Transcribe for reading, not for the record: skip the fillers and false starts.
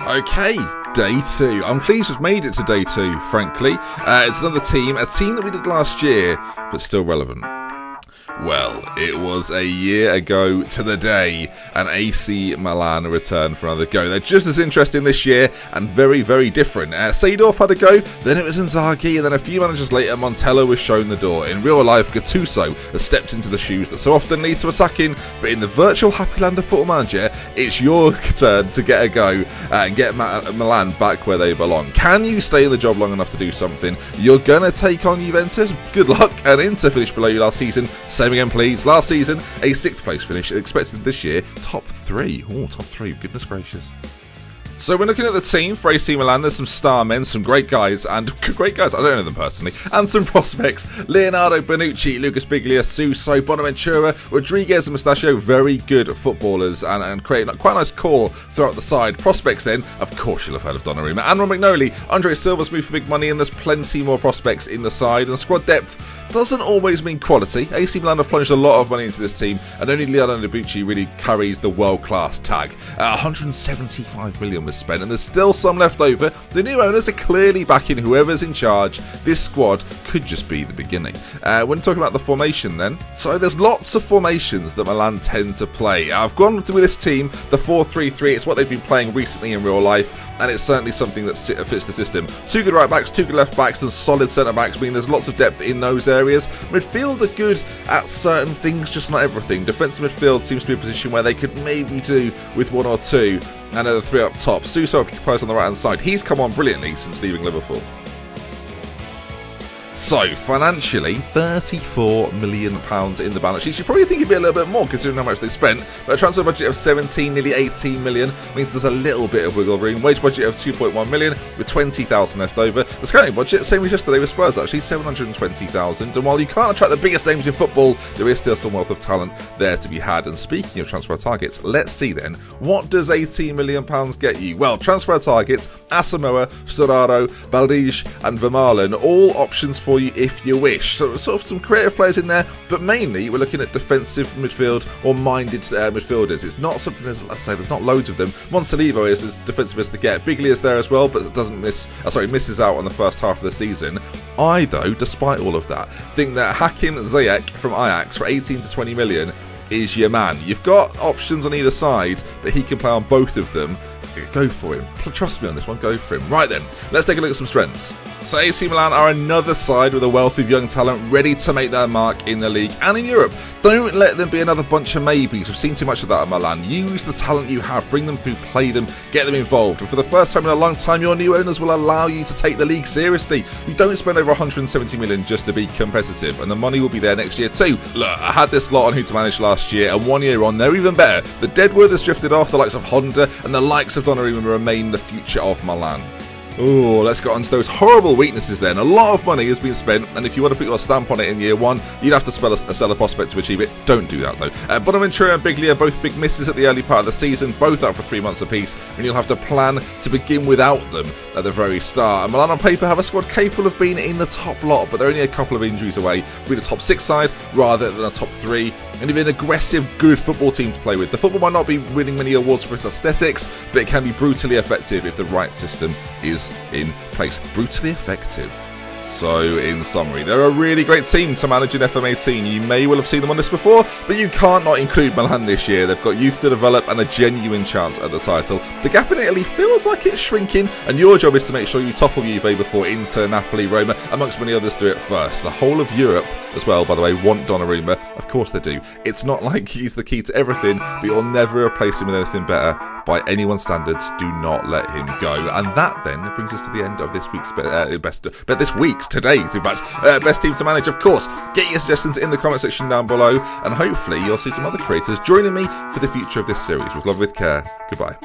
Okay, day 2. I'm pleased we've made it to day 2, frankly. It's another team, a team that we did last year, but still relevant. Well, it was a year ago to the day, and AC Milan returned for another go. They're just as interesting this year, and very, very different. Seedorf had a go, then it was Inzaghi, and then a few managers later, Montella was shown the door. In real life, Gattuso has stepped into the shoes that so often lead to a sacking, but in the virtual happy land of Football Manager, it's your turn to get a go and get Milan back where they belong. Can you stay in the job long enough to do something? You're going to take on Juventus. Good luck, and Inter finished below you last season. Same again, please. Last season, a 6th place finish. Expected this year, top 3. Oh, top 3. Goodness gracious. So we're looking at the team for AC Milan. There's some star men, some great guys, I don't know them personally, and some prospects. Leonardo Bonucci, Lucas Biglia, Suso, Bonaventura, Rodriguez and Mustachio, very good footballers and create quite a nice core throughout the side. Prospects then, of course you'll have heard of Donnarumma and Ron McNally. Andre Silva's moved for big money, and there's plenty more prospects in the side, and squad depth doesn't always mean quality. AC Milan have plunged a lot of money into this team, and only Leonardo Bonucci really carries the world-class tag. 175 million was spent, and there's still some left over. The new owners are clearly backing whoever's in charge. This squad could just be the beginning. When talking about the formation then, so there's lots of formations that Milan tend to play. I've gone with this team, the 4-3-3. It's what they've been playing recently in real life, and it's certainly something that fits the system. 2 good right backs, 2 good left backs, and solid centre backs, meaning there's lots of depth in those areas. Midfield are good at certain things, just not everything. Defensive midfield seems to be a position where they could maybe do with 1 or 2, and the 3 up top. Suso occupies on the right hand side. He's come on brilliantly since leaving Liverpool. So, financially, £34 million in the balance sheet. You probably think it'd be a little bit more considering how much they spent, but a transfer budget of 17, nearly 18 million means there's a little bit of wiggle room. Wage budget of 2.1 million with 20,000 left over. The scouting budget, same as yesterday with Spurs actually, 720,000. And while you can't attract the biggest names in football, there is still some wealth of talent there to be had. And speaking of transfer targets, let's see then, what does £18 million get you? Well, transfer targets, Asamoah, Storaro, Baldige and Vermaelen, all options for you if you wish. So sort of some creative players in there, but mainly we're looking at defensive midfield or minded midfielders. It's not something, there's not loads of them. Montalivo is as defensive as they get. Bigley is there as well, but doesn't misses out on the first half of the season. I, though, despite all of that, think that Hakim Ziyech from Ajax for 18 to 20 million is your man. You've got options on either side, but he can play on both of them. Go for him. Trust me on this one, go for him. Right then, let's take a look at some strengths. So AC Milan are another side with a wealth of young talent ready to make their mark in the league and in Europe. Don't let them be another bunch of maybes. We've seen too much of that at Milan. Use the talent you have, bring them through, play them, get them involved. And for the first time in a long time, your new owners will allow you to take the league seriously. You don't spend over 170 million just to be competitive, and the money will be there next year too. Look, I had this lot on who to manage last year, and 1 year on, they're even better. The deadwood has drifted off, the likes of Honda and the likes of Donnarumma remain the future of Milan. Oh, let's get on to those horrible weaknesses then. A lot of money has been spent, and if you want to put your stamp on it in year 1, you'd have to sell a prospect to achieve it. Don't do that though. Bonaventura and Biglia are both big misses at the early part of the season, both out for 3 months apiece, and you'll have to plan to begin without them at the very start. And Milan on paper have a squad capable of being in the top lot, but they're only a couple of injuries away from being a top 6 side rather than a top 3. And even an aggressive, good football team to play with. The football might not be winning many awards for its aesthetics, but it can be brutally effective if the right system is in place. Brutally effective. So, in summary, they're a really great team to manage in FM18. You may well have seen them on this before, but you can't not include Milan this year. They've got youth to develop and a genuine chance at the title. The gap in Italy feels like it's shrinking, and your job is to make sure you topple Juve before Inter, Napoli, Roma, amongst many others do it first. The whole of Europe, as well, by the way, want Donnarumma. Of course they do. It's not like he's the key to everything, but you'll never replace him with anything better. By anyone's standards, do not let him go. And that then brings us to the end of this week's today's best team to manage. Of course, get your suggestions in the comment section down below, and hopefully you'll see some other creators joining me for the future of this series. With love, with care. Goodbye.